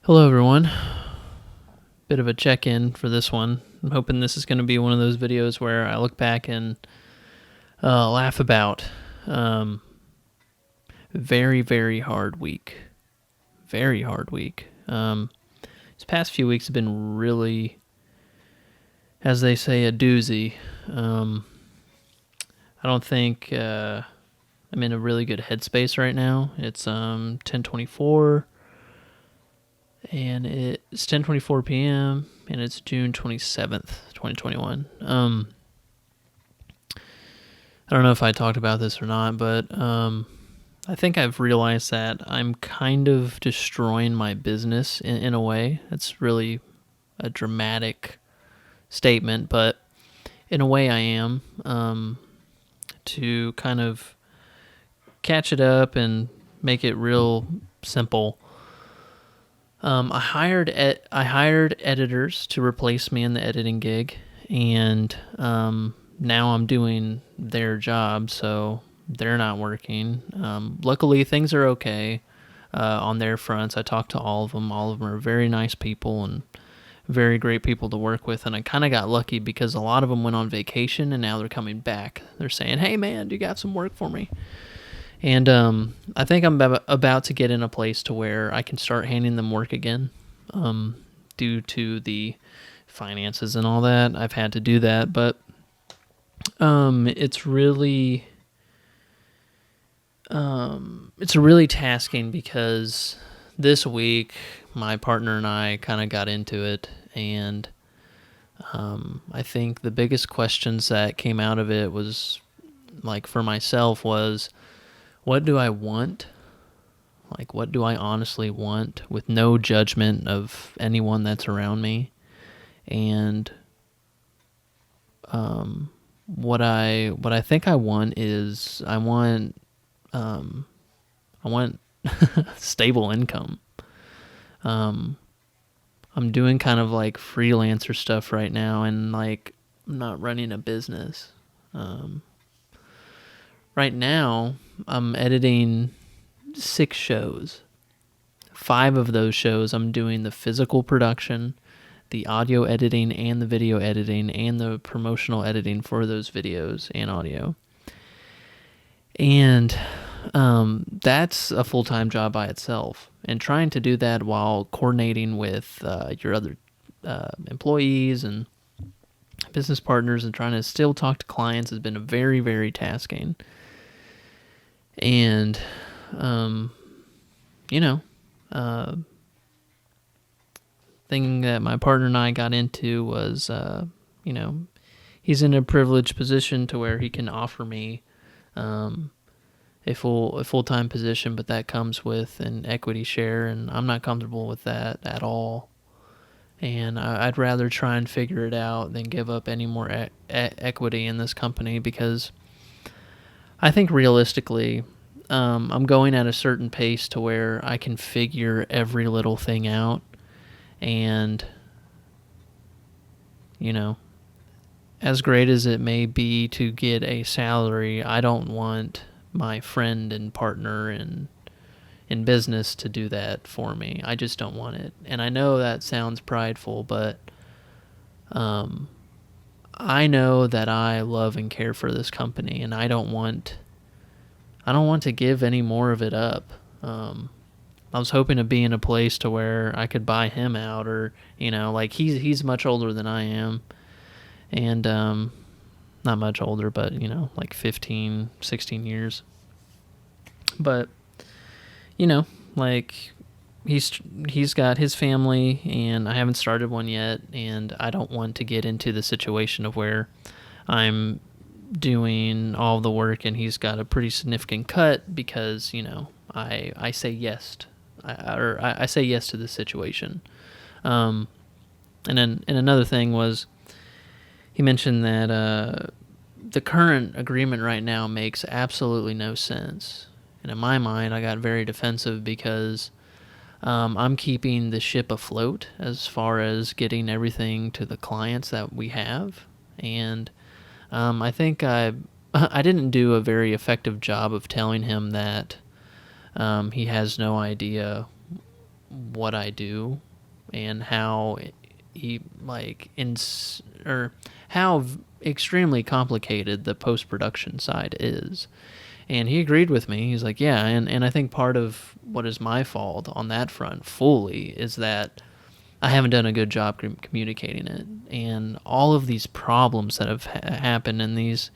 Hello, everyone. Bit of a check-in for this one. I'm hoping this is going to be one of those videos where I look back and laugh about. Very, very hard week. Very hard week. These past few weeks have been really, as they say, a doozy. I don't think I'm in a really good headspace right now. It's 10:24. And it's 10:24 p.m. and it's June 27th, 2021. I don't know if I talked about this or not, but I think I've realized that I'm kind of destroying my business in a way. That's really a dramatic statement, but in a way I am, to kind of catch it up and make it real simple. I hired editors to replace me in the editing gig, and now I'm doing their job, so they're not working. Luckily, things are okay on their fronts. I talked to all of them. All of them are very nice people and very great people to work with, and I kind of got lucky because a lot of them went on vacation, and now they're coming back. They're saying, "Hey, man, you got some work for me?" And I think I'm about to get in a place to where I can start handing them work again. Due to the finances and all that, I've had to do that. But it's really tasking because this week my partner and I kind of got into it, and I think the biggest questions that came out of it was, like, for myself was, what do I want? Like, what do I honestly want, with no judgment of anyone that's around me? And what I think I want is I want stable income. I'm doing kind of like freelancer stuff right now, and like I'm not running a business. Right now, I'm editing 6 shows. 5 of those shows, I'm doing the physical production, the audio editing, and the video editing, and the promotional editing for those videos and audio. And that's a full-time job by itself. And trying to do that while coordinating with your other employees and business partners and trying to still talk to clients has been very, very tasking. And, thing that my partner and I got into was, he's in a privileged position to where he can offer me a full-time position, but that comes with an equity share, and I'm not comfortable with that at all. And I'd rather try and figure it out than give up any more equity in this company, because I think realistically, I'm going at a certain pace to where I can figure every little thing out. And, as great as it may be to get a salary, I don't want my friend and partner in business to do that for me. I just don't want it. And I know that sounds prideful, but I know that I love and care for this company, and I don't want to give any more of it up. I was hoping to be in a place to where I could buy him out, or like he's much older than I am, and not much older, but like 15, 16 years. But like he's got his family, and I haven't started one yet, and I don't want to get into the situation of where I'm doing all the work and he's got a pretty significant cut because I say yes. I say yes to this situation. And another thing was, he mentioned that the current agreement right now makes absolutely no sense. And in my mind, I got very defensive because I'm keeping the ship afloat as far as getting everything to the clients that we have. And I think I didn't do a very effective job of telling him that he has no idea what I do and how or how extremely complicated the post-production side is. And he agreed with me. He's like, yeah, and I think part of what is my fault on that front fully is that I haven't done a good job communicating it. And all of these problems that have happened in these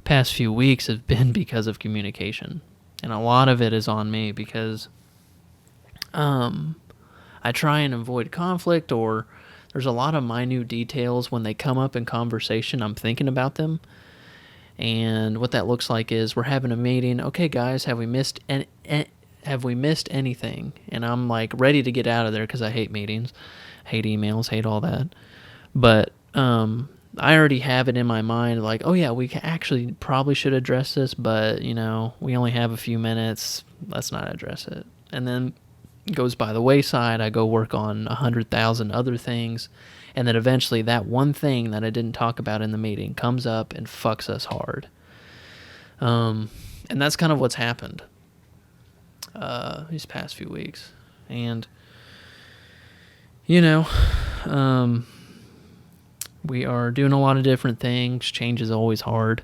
past few weeks have been because of communication. And a lot of it is on me because I try and avoid conflict, or there's a lot of minute details when they come up in conversation. I'm thinking about them. And what that looks like is we're having a meeting. Okay, guys, have we missed anything? And I'm like ready to get out of there because I hate meetings, hate emails, hate all that. But I already have it in my mind, like, oh yeah, we actually probably should address this, but we only have a few minutes. Let's not address it. And then it goes by the wayside. I go work on 100,000 other things. And then eventually that one thing that I didn't talk about in the meeting comes up and fucks us hard. And that's kind of what's happened these past few weeks. And, we are doing a lot of different things. Change is always hard.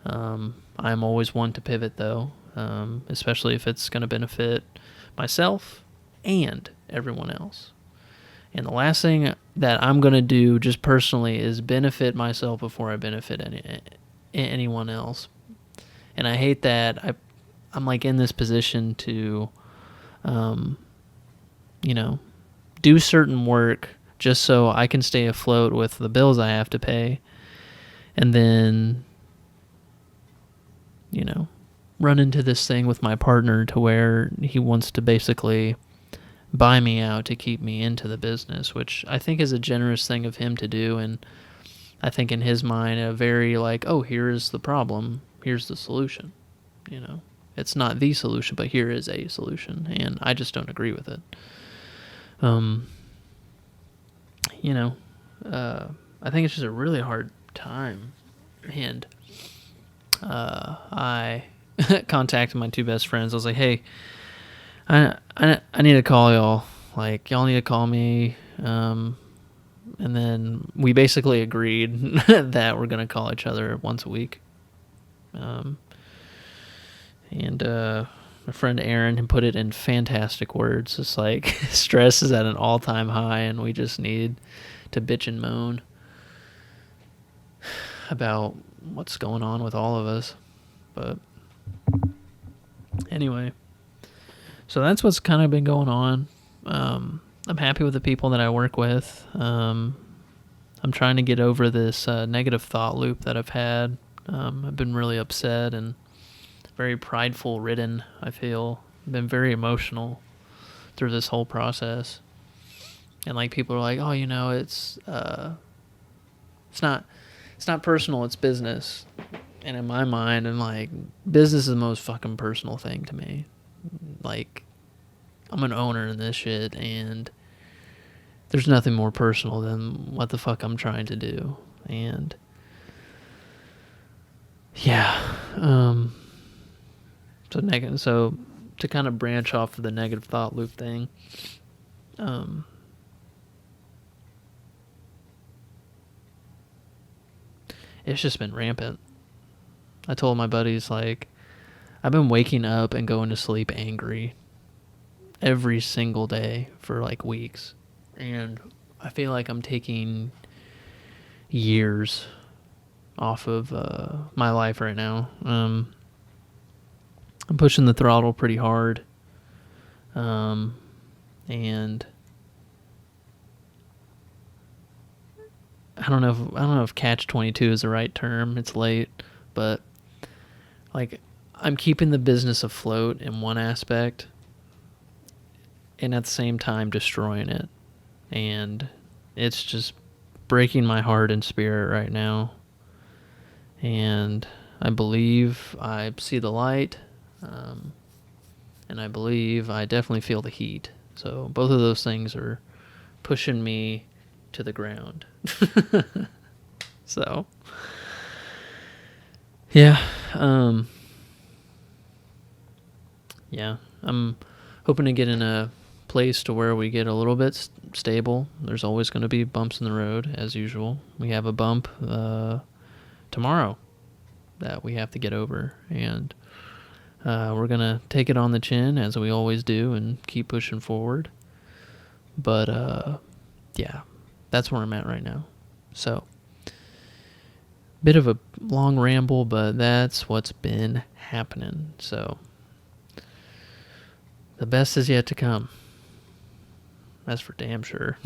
I'm always one to pivot, though, especially if it's going to benefit myself and everyone else. And the last thing that I'm going to do just personally is benefit myself before I benefit anyone else. And I hate that I'm like in this position to, do certain work just so I can stay afloat with the bills I have to pay. And then, run into this thing with my partner to where he wants to basically buy me out to keep me into the business, which I think is a generous thing of him to do. And I think in his mind, a very like, oh, here's the problem, here's the solution. It's not the solution, but here is a solution. And I just don't agree with it. I think it's just a really hard time. And I contacted my two best friends. I was like, hey, I need to call y'all. Like, y'all need to call me. And then we basically agreed that we're going to call each other once a week. And my friend Aaron put it in fantastic words. It's like stress is at an all-time high, and we just need to bitch and moan about what's going on with all of us. But anyway, so that's what's kind of been going on. I'm happy with the people that I work with. I'm trying to get over this negative thought loop that I've had. I've been really upset and very prideful ridden, I feel. I've been very emotional through this whole process. And like people are like, oh, it's not personal, it's business. And in my mind, I'm like, business is the most fucking personal thing to me. Like, I'm an owner in this shit, and there's nothing more personal than what the fuck I'm trying to do. And yeah, so to kind of branch off of the negative thought loop thing, it's just been rampant. I told my buddies, like, I've been waking up and going to sleep angry every single day for like weeks. And I feel like I'm taking years off of my life right now. I'm pushing the throttle pretty hard. And I don't know if catch-22 is the right term. It's late, but like I'm keeping the business afloat in one aspect and at the same time destroying it. And it's just breaking my heart and spirit right now. And I believe I see the light. And I believe I definitely feel the heat. So both of those things are pushing me to the ground. So, yeah. Yeah, I'm hoping to get in a place to where we get a little bit stable. There's always going to be bumps in the road, as usual. We have a bump tomorrow that we have to get over, and we're going to take it on the chin, as we always do, and keep pushing forward. But, yeah, that's where I'm at right now. So, bit of a long ramble, but that's what's been happening. So, the best is yet to come. That's for damn sure.